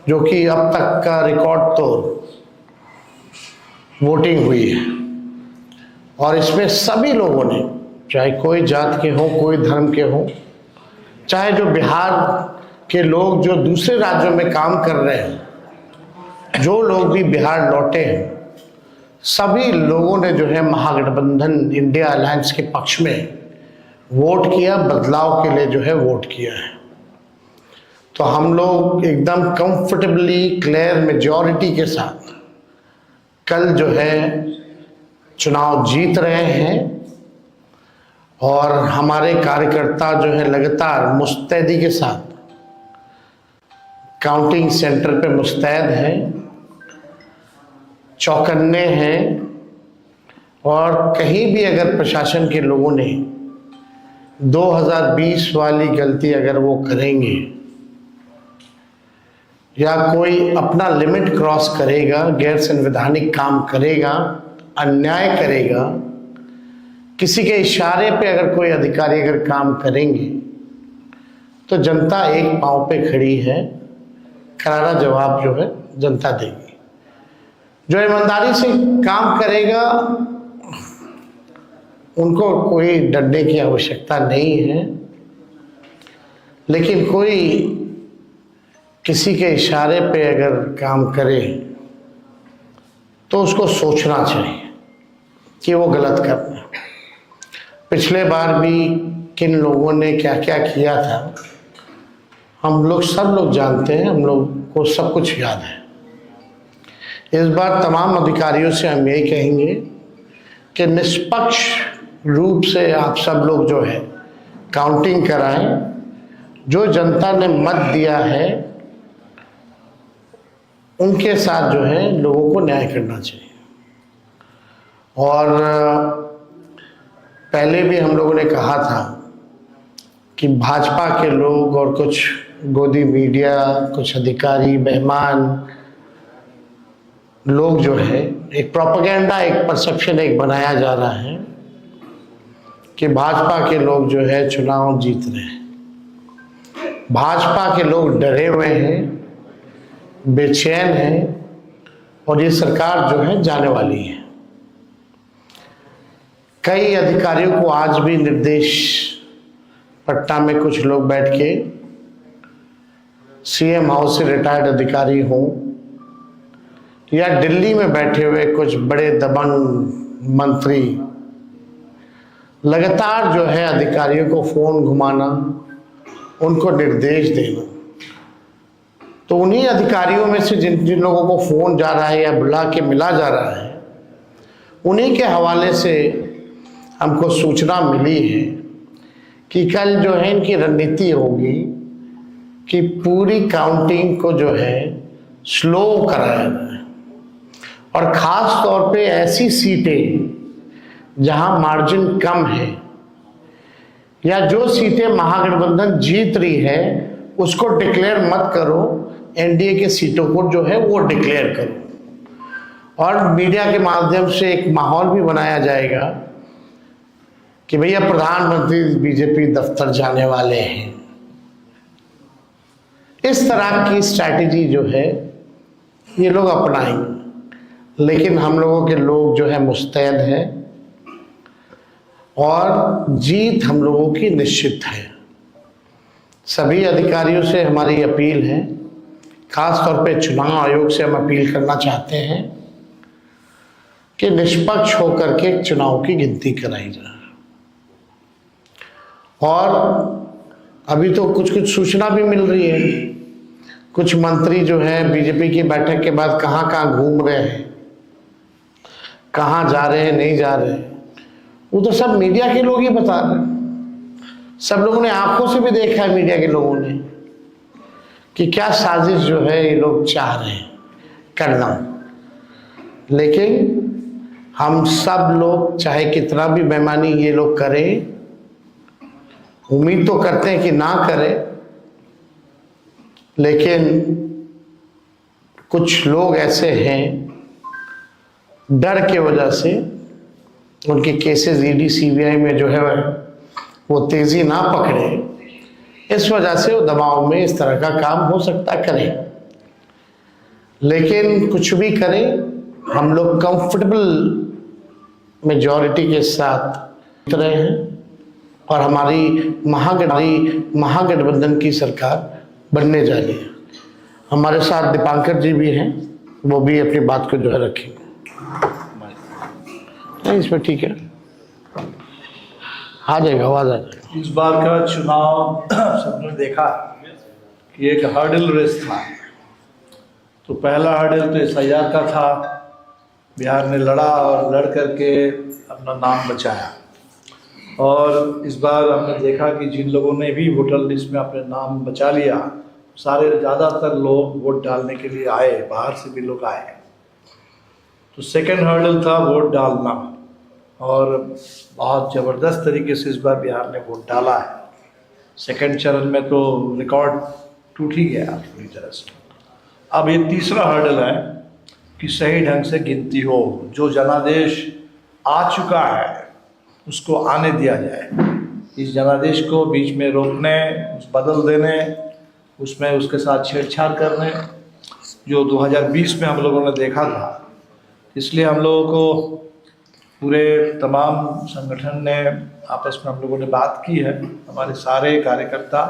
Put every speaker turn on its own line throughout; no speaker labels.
जो कि अब तक का रिकॉर्ड तोड़ वोटिंग हुई है। और इसमें सभी लोगों ने, चाहे कोई जात के हों, कोई धर्म के हों, चाहे जो बिहार के लोग जो दूसरे राज्यों में काम कर रहे हैं, जो लोग भी बिहार लौटे हैं, सभी लोगों ने जो है महागठबंधन इंडिया अलायंस के पक्ष में वोट किया, बदलाव के लिए जो है वोट किया है। तो हम लोग एकदम कंफर्टेबली क्लियर मेजॉरिटी के साथ कल जो है चुनाव जीत रहे हैं। और हमारे कार्यकर्ता जो है लगातार मुस्तैदी के साथ काउंटिंग सेंटर पे मुस्तैद हैं, चौकन्ने हैं। और कहीं भी अगर प्रशासन के लोगों ने 2020 वाली गलती अगर वो करेंगे या कोई अपना लिमिट क्रॉस करेगा, गैर संवैधानिक काम करेगा, अन्याय करेगा, किसी के इशारे पे अगर कोई अधिकारी अगर काम करेंगे, तो जनता एक पांव पे खड़ी है, करारा जवाब जो है जनता देगी। जो ईमानदारी से काम करेगा उनको कोई डरने की आवश्यकता नहीं है, लेकिन कोई किसी के इशारे पे अगर काम करे तो उसको सोचना चाहिए कि वो गलत कर रहे हैं। पिछले बार भी किन लोगों ने क्या क्या किया था हम लोग सब लोग जानते हैं, हम लोग को सब कुछ याद है। इस बार तमाम अधिकारियों से हम यही कहेंगे कि निष्पक्ष रूप से आप सब लोग जो है काउंटिंग कराएं। जो जनता ने मत दिया है उनके साथ जो है लोगों को न्याय करना चाहिए। और पहले भी हम लोगों ने कहा था कि भाजपा के लोग और कुछ गोदी मीडिया, कुछ अधिकारी, बेईमान लोग जो है एक प्रोपेगेंडा, एक परसेप्शन एक बनाया जा रहा है कि भाजपा के लोग जो है चुनाव जीत रहे हैं। भाजपा के लोग डरे हुए हैं, बेचैन हैं और ये सरकार जो है जाने वाली है। कई अधिकारियों को आज भी निर्देश, पटना में कुछ लोग बैठ के सीएम हाउस से रिटायर्ड अधिकारी हों या दिल्ली में बैठे हुए कुछ बड़े दबंग मंत्री, लगातार जो है अधिकारियों को फोन घुमाना, उनको निर्देश देना। तो उन्हीं अधिकारियों में से जिन जिन लोगों को फोन जा रहा है या बुला के मिला जा रहा है, उन्हीं के हवाले से हमको सूचना मिली है कि कल जो है इनकी रणनीति होगी कि पूरी काउंटिंग को जो है स्लो कराया जाए और ख़ास तौर पे ऐसी सीटें जहां मार्जिन कम है या जो सीटें महागठबंधन जीत रही है उसको डिक्लेयर मत करो, एनडीए के सीटों को जो है वो डिक्लेयर करो। और मीडिया के माध्यम से एक माहौल भी बनाया जाएगा कि भैया प्रधानमंत्री बीजेपी दफ्तर जाने वाले हैं। इस तरह की स्ट्रैटेजी जो है ये लोग अपनाएंगे, लेकिन हम लोगों के लोग जो है मुस्तैद हैं और जीत हम लोगों की निश्चित है। सभी अधिकारियों से हमारी अपील है, खास तौर पे चुनाव आयोग से हम अपील करना चाहते हैं कि निष्पक्ष होकर के चुनाव की गिनती कराई जाए। और अभी तो कुछ कुछ सूचना भी मिल रही है, कुछ मंत्री जो है बीजेपी की बैठक के बाद कहाँ कहाँ घूम रहे हैं, कहाँ जा रहे हैं, नहीं जा रहे हैं, वो तो सब मीडिया के लोग ही बता रहे हैं। सब लोगों ने आंखों से भी देखा है, मीडिया के लोगों ने, कि क्या साजिश जो है ये लोग चाह रहे हैं करना। लेकिन हम सब लोग चाहे कितना भी बेईमानी ये लोग करें, उम्मीद तो करते हैं कि ना करें, लेकिन कुछ लोग ऐसे हैं डर के वजह से उनके केसेस ईडी सीबीआई में जो है वो तेजी ना पकड़े, इस वजह से वो दबाव में इस तरह का काम हो सकता करें। लेकिन कुछ भी करें, हम लोग कंफर्टेबल मेजॉरिटी के साथ रहे हैं और हमारी महागठबंधन की सरकार बनने जा रही है। हमारे साथ दीपांकर जी भी हैं, वो भी अपनी बात को जो है रखेंगे। नहीं, इसमें ठीक है, आ जाएगा, आवाज आ जाएगा।
इस बार का चुनाव सबने देखा कि एक हर्डल रेस था। तो पहला हर्डल तो SIR का था, बिहार ने लड़ा और लड़ करके अपना नाम बचाया। और इस बार हमने देखा कि जिन लोगों ने भी वोटर लिस्ट में अपने नाम बचा लिया, सारे ज़्यादातर लोग वोट डालने के लिए आए, बाहर से भी लोग आए। तो सेकंड हर्डल था वोट डालना, और बहुत ज़बरदस्त तरीके से इस बार बिहार ने वोट डाला है। सेकंड चरण में तो रिकॉर्ड टूट ही गया पूरी तरह से। अब ये तीसरा हर्डल है कि सही ढंग से गिनती हो, जो जनादेश आ चुका है उसको आने दिया जाए। इस जनादेश को बीच में रोकने, बदल देने, उसमें उसके साथ छेड़छाड़ करने, जो 2020 में हम लोगों ने देखा था। इसलिए हम लोगों को पूरे तमाम संगठन ने आपस में हम लोगों ने बात की है। हमारे सारे कार्यकर्ता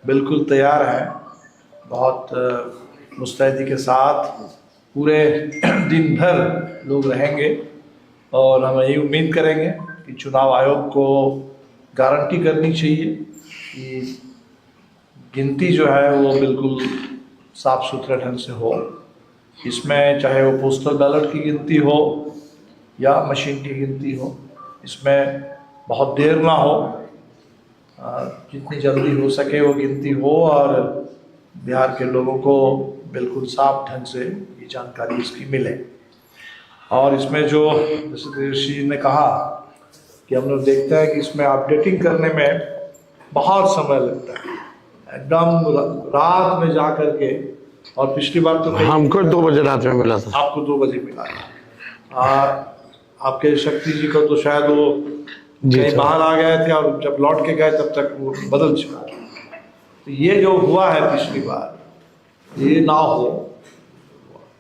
बिल्कुल तैयार हैं, बहुत मुस्तैदी के साथ पूरे दिन भर लोग रहेंगे। और हम यही उम्मीद करेंगे कि चुनाव आयोग को गारंटी करनी चाहिए कि गिनती जो है वो बिल्कुल साफ सुथरे ढंग से हो। इसमें चाहे वो पोस्टल बैलेट की गिनती हो या मशीन की गिनती हो, इसमें बहुत देर ना हो, जितनी जल्दी हो सके वो गिनती हो और बिहार के लोगों को बिल्कुल साफ ढंग से ये जानकारी इसकी मिले। और इसमें जो जैसे दिनेश जी ने कहा कि हम लोग देखते हैं कि इसमें अपडेटिंग करने में बहुत समय लगता है, एकदम रात में जा कर के। और पिछली बार तो
हमको 2 बजे रात में मिला था,
आपको 2 बजे मिला था। आपके शक्ति जी को तो शायद वो कहीं बाहर आ गए थे और जब लौट के गए तब तक वो बदल चुका। तो ये जो हुआ है पिछली बार, ये ना हो,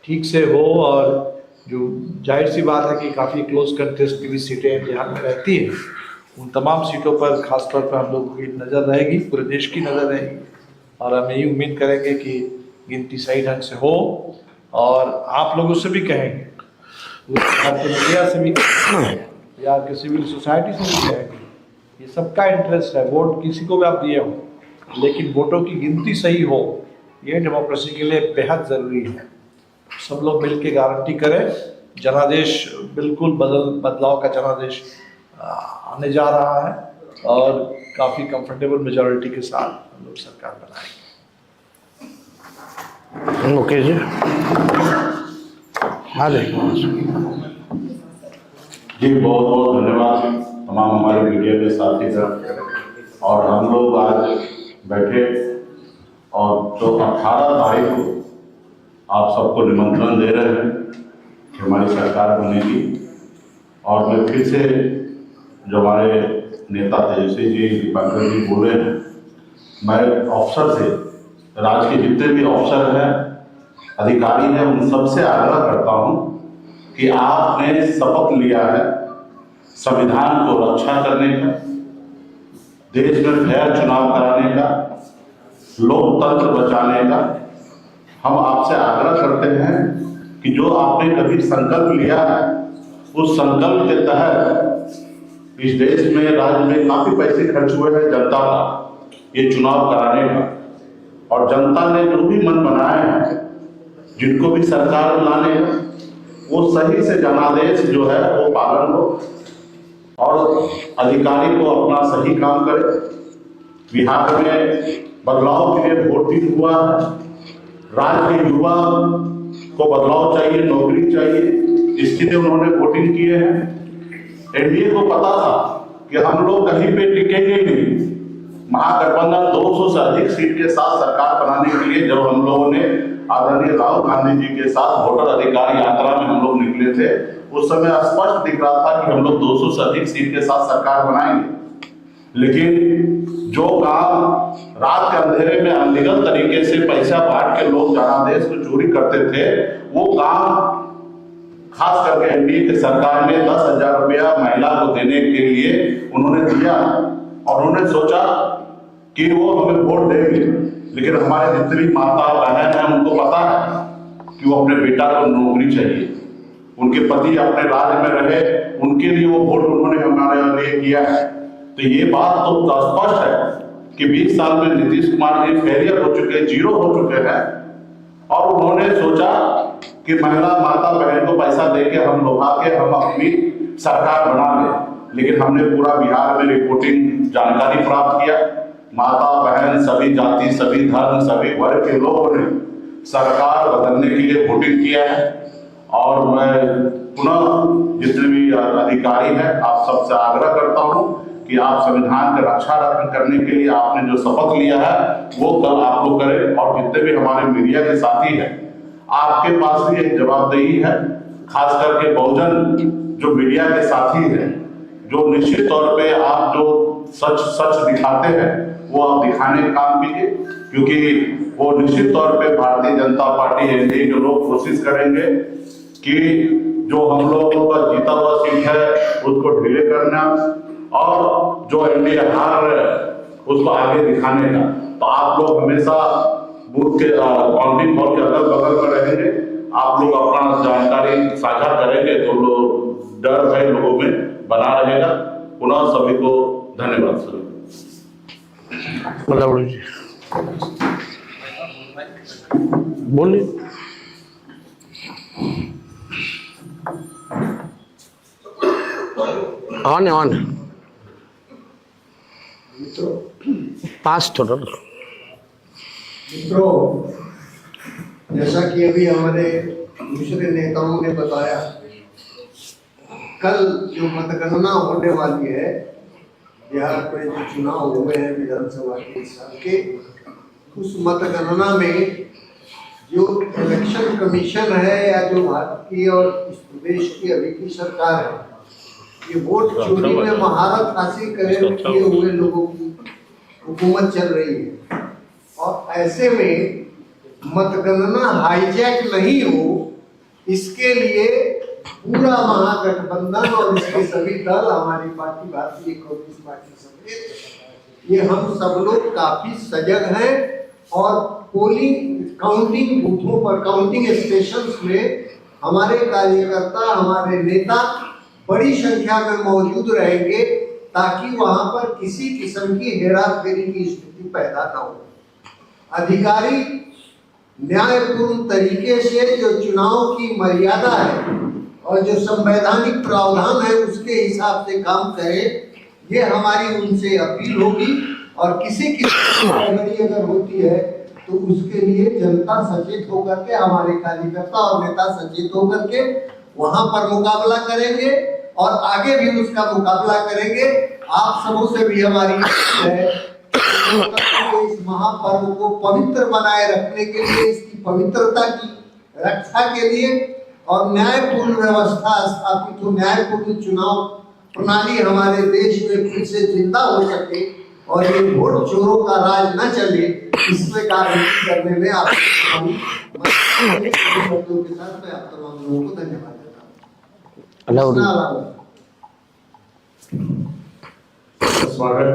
ठीक से हो। और जो जाहिर सी बात है कि काफ़ी क्लोज कंटेस्ट की भी सीटें बिहार में रहती हैं, उन तमाम सीटों पर खासतौर पर हम लोगों की नज़र रहेगी, पूरे देश की नज़र रहेगी। और हम यही उम्मीद करेंगे कि गिनती सही ढंग से हो। और आप लोगों से भी कहेंगे, मीडिया से भी या कि सिविल सोसाइटी से भी कहेंगे, ये सबका इंटरेस्ट है। वोट किसी को भी आप दिए हो, लेकिन वोटों की गिनती सही हो, ये डेमोक्रेसी के लिए बेहद ज़रूरी है। सब लोग मिल के गारंटी करें। जनादेश बिल्कुल बदलाव का जनादेश आने जा रहा है और काफ़ी कंफर्टेबल मेजॉरिटी के साथ हम लोग सरकार बनाएंगे।
ओके जी, हाँ जी,
बहुत बहुत धन्यवाद तमाम हमारे मीडिया के साथी का। और हम लोग आज बैठे और जो 18 तारीख को आप सबको निमंत्रण दे रहे हैं कि हमारी सरकार बनेगी। और मैं फिर से जो हमारे नेता तेजस्वी जी, दीपांकर जी बोले हैं, मैं अफसर से, राज्य के जितने भी अफसर हैं, अधिकारी हैं, उन सबसे आग्रह करता हूं कि आपने शपथ लिया है संविधान को रक्षा करने का, देश में फेयर चुनाव कराने का, लोकतंत्र बचाने का। हम आपसे आग्रह करते हैं कि जो आपने कभी संकल्प लिया है, उस संकल्प के तहत इस देश में, राज्य में काफी पैसे खर्च हुए हैं जनता का ये चुनाव कराने का। और जनता ने जो भी मन बनाए हैं, जिनको भी सरकार में लाने का, वो सही से जनादेश जो है वो पालन हो और अधिकारी को अपना सही काम करे। बिहार में बदलाव के लिए वोटिंग हुआ है, राज्य के युवा को बदलाव चाहिए, नौकरी चाहिए, इसके लिए उन्होंने वोटिंग किए हैं। एनडीए को पता था कि हम लोग कहीं पे टिकेंगे ही नहीं। महागठबंधन 200 से अधिक सीट के साथ सरकार बनाने के लिए जब हम लोगों ने आदरणीय राहुल गांधी जी के साथ वोटर अधिकार यात्रा में हम लोग निकले थे, उस समय स्पष्ट दिख रहा था कि हम लोग 200 से अधिक सीट के साथ सरकार बनाएंगे। लेकिन जो काम रात के अंधेरे में अनलीगल तरीके से पैसा बांट के लोग जनादेश में चोरी करते थे, वो काम खास करके एनडीए की सरकार ने 10,000 रुपया महिला को देने के लिए उन्होंने दिया और उन्होंने सोचा कि वो हमें वोट देंगे। लेकिन हमारे जितनी माता बहन है उनको पता है कि वो अपने बेटा को नौकरी चाहिए, उनके पति अपने राज्य में रहे, उनके लिए वो वोट उन्होंने हमारे लिए किया है। तो ये बात तो स्पष्ट है कि 20 साल में नीतीश कुमार जी फेलियर हो चुके, जीरो हो चुके हैं और उन्होंने सोचा कि महिला माता बहन को पैसा देके हम लोहा के हम अपनी सरकार बना लें। लेकिन हमने पूरा बिहार में रिपोर्टिंग जानकारी प्राप्त किया, माता बहन सभी जाति सभी धर्म सभी वर्ग के लोगों ने सरकार बदलने के लिए वोटिंग किया है। और मैं पुनः जितने भी अधिकारी हैं आप सबसे आग्रह करता हूं कि आप संविधान की रक्षा करने के लिए आपने जो शपथ लिया है वो कल आप लोग करें। और जितने भी हमारे मीडिया के साथी हैं आपके पास भी एक जवाबदेही है, खास करके बहुजन जो मीडिया के साथी हैं, जो निश्चित तौर पे आप जो सच दिखाते हैं वो आप दिखाने का काम कीजिए, क्योंकि वो निश्चित तौर पे भारतीय जनता पार्टी एनडीए के लोग कोशिश करेंगे कि जो हम लोगों का जीता हुआ सीट है उसको ढीले करना और जो एनडीए हार रहे उसको आगे दिखाने का। तो आप लोग हमेशा बूथ के काउंटिंग हॉल के अगल बगल में रहेंगे, आप लोग अपना जानकारी साझा करेंगे तो लोग डर भय लोगों में बना रहेगा। पुनः सभी को धन्यवाद सर।
जी बोलिए। ऑन पास थोड़ा
मित्रों, जैसा कि अभी हमारे दूसरे नेताओं ने बताया, कल जो मतगणना होने वाली है, बिहार में जो चुनाव हुए हैं विधानसभा के इस साल के, उस मतगणना में जो इलेक्शन कमीशन है या जो भारत की और इस प्रदेश की अभी की सरकार है, ये वोट चोरी में महारत हासिल किए हुए लोगों की हुकूमत चल रही है। और ऐसे में मतगणना हाईजैक नहीं हो, इसके लिए पूरा महागठबंधन और इसके सभी दल, हमारी पार्टी भारतीय कम्युनिस्ट पार्टी समेत, ये हम सब लोग काफी सजग हैं और पोलिंग काउंटिंग बूथों पर, काउंटिंग स्टेशंस में हमारे कार्यकर्ता, हमारे नेता बड़ी संख्या में मौजूद रहेंगे ताकि वहां पर किसी किस्म की हेराफेरी की स्थिति पैदा न हो। अधिकारी न्यायपूर्ण तरीके से जो चुनाव की मर्यादा है और जो संवैधानिक प्रावधान है उसके हिसाब से काम करें, ये हमारी उनसे अपील होगी। और किसी की अगर होती है तो उसके लिए जनता सचेत होकर के, हमारे कार्यकर्ता और नेता सचेत होकर के वहां पर मुकाबला करेंगे और आगे भी उसका मुकाबला करेंगे। आप सबों से भी हमारी है इस महापर्व को पवित्र बनाए रखने के लिए, इसकी पवित्रता की रक्षा के लिए और न्यायपूर्ण व्यवस्था स्थापित हो, न्यायपूर्ण चुनाव प्रणाली हमारे देश में फिर से जिंदा हो सके और ये वोट चोरों का राज न चले, इसमें गारंटी करने में आप शब्दों के साथ मैं आप तमाम लोगों को धन्यवाद देता हूँ।
स्वागत।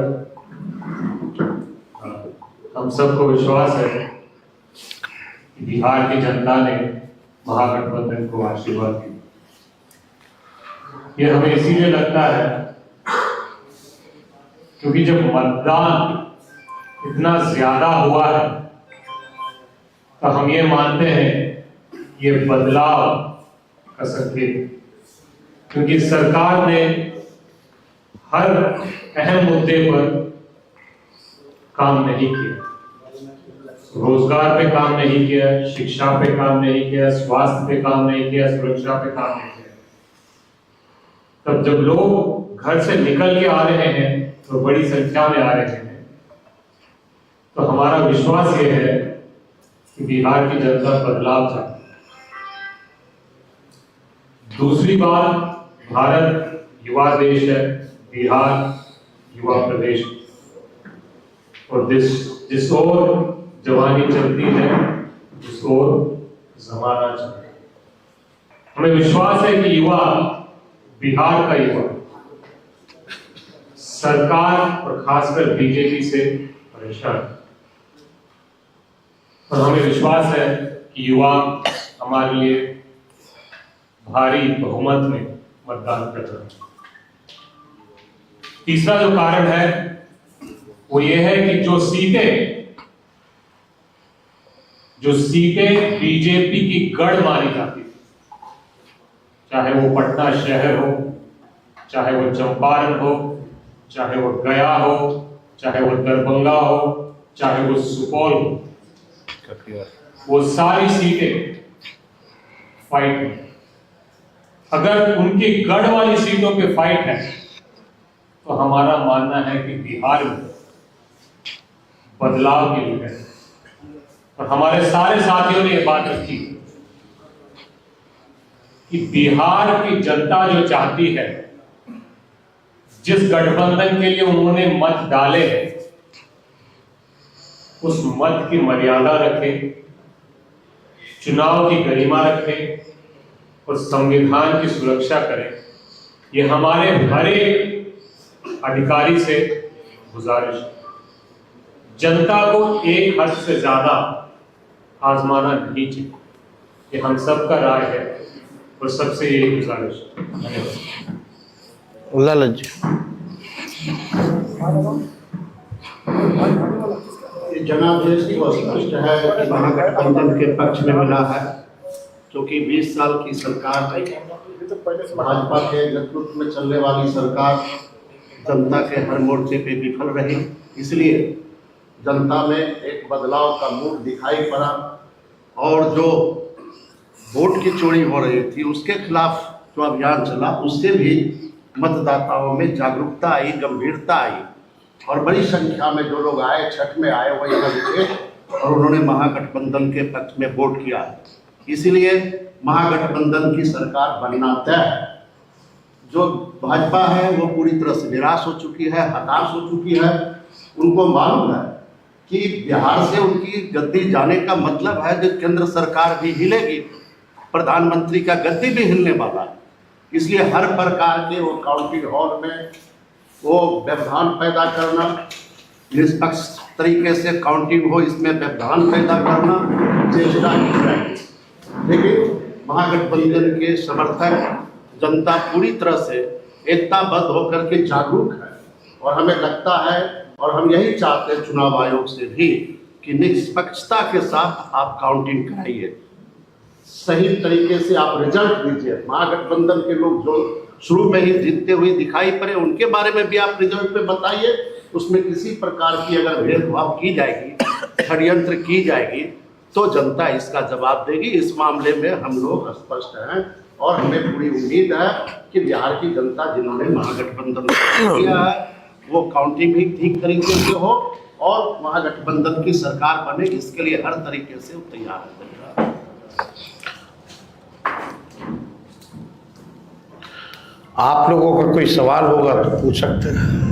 हम सबको विश्वास है कि बिहार की जनता ने महागठबंधन को आशीर्वाद दिया। ये हमें इसीलिए लगता है क्योंकि जब मतदान इतना ज्यादा हुआ है तो हम ये मानते हैं ये बदलाव का संकेत, क्योंकि सरकार ने हर अहम मुद्दे पर काम नहीं किया। रोजगार पे काम नहीं किया, शिक्षा पे काम नहीं किया, स्वास्थ्य पे काम नहीं किया, सुरक्षा पे काम नहीं किया। तब जब लोग घर से निकल के आ रहे हैं तो बड़ी संख्या में आ रहे हैं, तो हमारा विश्वास ये है कि बिहार की जनता बदलाव चाहती है। दूसरी बात, भारत युवा देश है, बिहार युवा प्रदेश, और जिस ओर जवानी चलती है उस ओर जमाना चलता है। हमें विश्वास है कि युवा, बिहार का युवा सरकार और खासकर बीजेपी से परेशान है, और हमें विश्वास है कि युवा हमारे लिए भारी बहुमत में मतदान कर रहे हैं। तीसरा जो कारण है वो ये है कि जो सीटें बीजेपी की गढ़ मानी जाती थी, चाहे वो पटना शहर हो, चाहे वो चंपारण हो, चाहे वो गया हो, चाहे वो दरभंगा हो, चाहे वो सुपौल हो, वो सारी सीटें फाइट में। अगर उनकी गढ़ वाली सीटों पे फाइट है तो हमारा मानना है कि बिहार में बदलाव की लिए है, और हमारे सारे साथियों ने ये बात रखी कि बिहार की जनता जो चाहती है, जिस गठबंधन के लिए उन्होंने मत डाले हैं, उस मत की मर्यादा रखें, चुनाव की गरिमा रखें और संविधान की सुरक्षा करें। ये हमारे हर एक अधिकारी से गुजारिश है। जनता को एक हद से ज्यादा आजमाना नहीं चाहिए, ये हम सबका राय है और सबसे यही गुजारिश है। धन्यवाद।
ललित जी।
जनादेश को स्पष्ट है कि महागठबंधन के पक्ष में मिला है, क्योंकि 20 साल की सरकार भाजपा के नेतृत्व में चलने वाली सरकार जनता के हर मोर्चे पे विफल रही। इसलिए जनता में एक बदलाव का मूड दिखाई पड़ा, और जो वोट की चोरी हो रही थी उसके खिलाफ जो अभियान चला, उससे भी मतदाताओं में जागरूकता आई, गंभीरता आई, और बड़ी संख्या में जो लोग आए, छठ में आए, वही अलग थे, और उन्होंने महागठबंधन के पक्ष में वोट किया। इसीलिए महागठबंधन की सरकार बनना तय है। जो भाजपा है वो पूरी तरह से निराश हो चुकी है, हताश हो चुकी है। उनको मालूम है कि बिहार से उनकी गद्दी जाने का मतलब है कि केंद्र सरकार भी हिलेगी, प्रधानमंत्री का गद्दी भी हिलने वाला है। इसलिए हर प्रकार के वो काउंटिंग हॉल में वो व्यवधान पैदा करना, निष्पक्ष तरीके से काउंटिंग हो, इसमें व्यवधान पैदा करना चेष्टा की जाएगी। लेकिन महागठबंधन के समर्थक, जनता पूरी तरह से एकताबद्ध होकर के जागरूक है, और हमें लगता है और हम यही चाहते हैं चुनाव आयोग से भी कि निष्पक्षता के साथ आप काउंटिंग कराइए, सही तरीके से आप रिजल्ट दीजिए। महागठबंधन के लोग जो शुरू में ही जीतते हुए दिखाई पड़े, उनके बारे में भी आप रिजल्ट पे बताइए। उसमें किसी प्रकार की अगर भेदभाव की जाएगी, षड्यंत्र की जाएगी, तो जनता इसका जवाब देगी। इस मामले में हम लोग स्पष्ट हैं, और हमें पूरी उम्मीद है कि बिहार की जनता जिन्होंने महागठबंधन किया है वो काउंटिंग भी ठीक तरीके से हो और महागठबंधन की सरकार बने, इसके लिए हर तरीके से तैयार है।
आप लोगों का कोई सवाल होगा तो पूछ सकते हैं।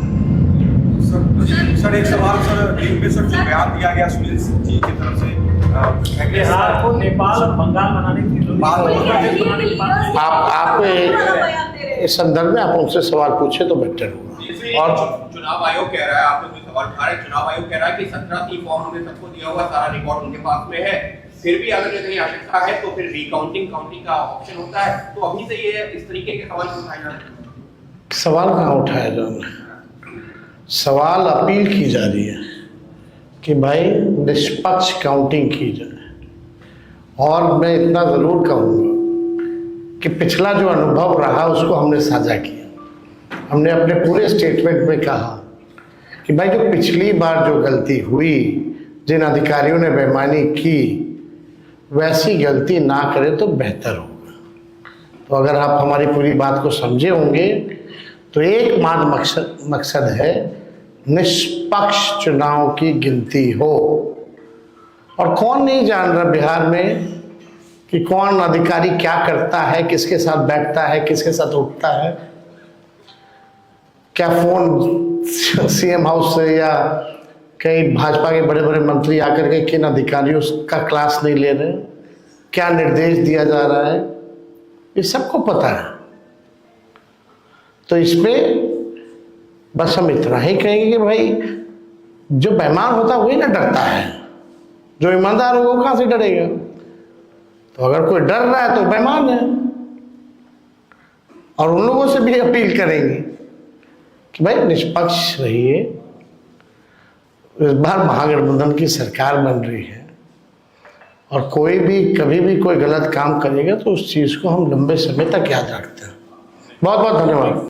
सर एक सवाल सर, टीम में सर जो बयान दिया गया सुनील सिंह जी की तरफ से
बिहार को नेपाल और बंगाल बनाने की
आप इस संदर्भ में आप उनसे सवाल पूछे तो बेहतर होगा।
और चुनाव आयोग कह रहा है, आप लोग सवाल उठा रहे हैं, चुनाव आयोग कह रहा है कि 17 फॉर्म हमने सबको दिया हुआ, सारा रिकॉर्ड उनके पास में है, फिर भी अगर कहीं आवश्यकता है तो फिर रिकाउंटिंग काउंटिंग का ऑप्शन होता है। तो अभी से ये इस तरीके के सवाल उठाए जा रहे हैं।
सवाल कहाँ उठाया जा रहा है? सवाल अपील की जा रही है कि भाई निष्पक्ष काउंटिंग की जाए। और मैं इतना ज़रूर कहूँगा कि पिछला जो अनुभव रहा उसको हमने साझा किया। हमने अपने पूरे स्टेटमेंट में कहा कि भाई जो पिछली बार जो गलती हुई, जिन अधिकारियों ने बेईमानी की, वैसी गलती ना करें तो बेहतर होगा। तो अगर आप हमारी पूरी बात को समझे होंगे तो एकमात्र मकसद है निष्पक्ष चुनाव की गिनती हो। और कौन नहीं जान रहा बिहार में कि कौन अधिकारी क्या करता है, किसके साथ बैठता है, किसके साथ उठता है। क्या फ़ोन सीएम हाउस से या कई भाजपा के बड़े बड़े मंत्री आकर के किन अधिकारियों का क्लास नहीं ले रहे, क्या निर्देश दिया जा रहा है, ये सबको पता है। तो इसमें बस हम इतना ही कहेंगे कि भाई जो बेईमान होता है वही ना डरता है, जो ईमानदार होगा वो कहाँ से डरेगा। तो अगर कोई डर रहा है तो बेईमान है। और उन लोगों से भी अपील करेंगे कि भाई निष्पक्ष रहिए। इस बार महागठबंधन की सरकार बन रही है और कोई भी कभी भी कोई गलत काम करेगा तो उस चीज़ को हम लंबे समय तक याद रखते हैं। बहुत बहुत धन्यवाद।